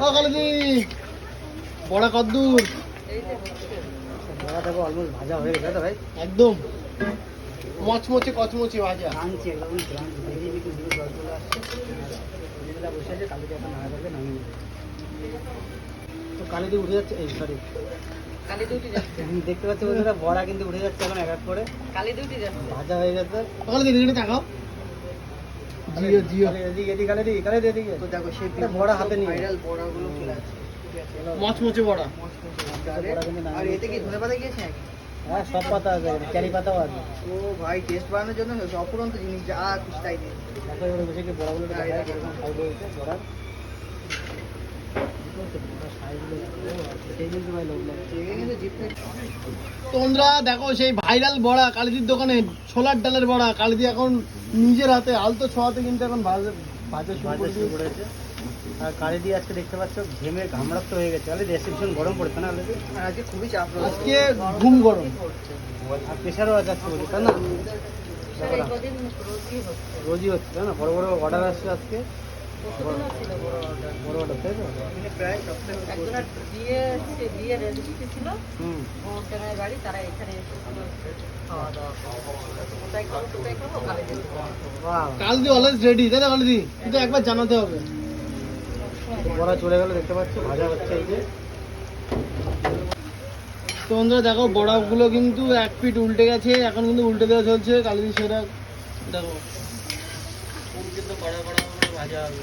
ও কালিদি বড়া কদ্দূর? বড়া দেখো অলমোস্ট ভাজা হয়ে গেছে তো ভাই, একদম মচমচে কচমচে ভাজা। আনছি একদম ভেজে একটু ধীরে জল চলে আসছে, যেটা বসে আছে কালিদি এখন নাড়া যাবে, নামিয়ে নেবে। তো কালিদি উঠে যাচ্ছে, এই সরি কালিদি উঠে যাচ্ছে, দেখতে পাচ্ছি বন্ধুরা বড়া কিন্তু উঠে যাচ্ছে এখন এক এক করে, কালিদি উঠে যাচ্ছে, ভাজা হয়ে গেছে। কালিদি এদিকে তাকাও, জিও জিও এদিকে এদিকে কালিদি কালিদি এদিকে তো দেখো সেই বড়া হাতে নিয়ে ভাইরাল বড়াগুলো চলে আসছে, মচমচে বড়া। আর এতে কি ধনেপাতা গিয়েছে নাকি? হ্যাঁ সব পাতা আছে, চারি পাতাও আছে। ও ভাই টেস্ট বানানোর জন্য অপুরন্ত জিনিস, যা খুশি তাই দিয়ে দেখো এবারে বসে কি বড়াগুলো এরকম সাইজ হয়েছে বড়ার। তোমরা দেখো সেই ভাইরাল বড়া কালিদির দোকানে, ছোলার ডালের বড়া। কালিদি এখন নিজের হাতে আলতো ছোঁয়াতে কিন্তু এখন ভাজা শুরু করেছে। আর কালিদি আজকে দেখতে পাচ্ছ ঘেমে ঘামড়াক্ত হয়ে গেছে, কালিদি এসে ভীষণ গরম পড়েছে না কালিদি? আজকে খুবই চাপ, আজকে ঘুম গরম আর প্রেশারও আছে আজকে বলি, তাই না? রোজই হচ্ছে তাই না, বড় বড় অর্ডার আসছে আজকে, বড় অর্ডার তাই তো? কালিদি অলওয়েজ রেডি তাই না কালিদি? কিন্তু একবার জানাতে হবে। বড়া চলে গেল দেখতে পাচ্ছ, ভাজা হচ্ছে এই যে। তোমরা দেখো বড়াগুলো কিন্তু এক পিঠ উল্টে গেছে, এখন কিন্তু উল্টে দেওয়া চলছে। কালিদি সেটা দেখো কিন্তু কড়া কড়া করে ভাজা হবে।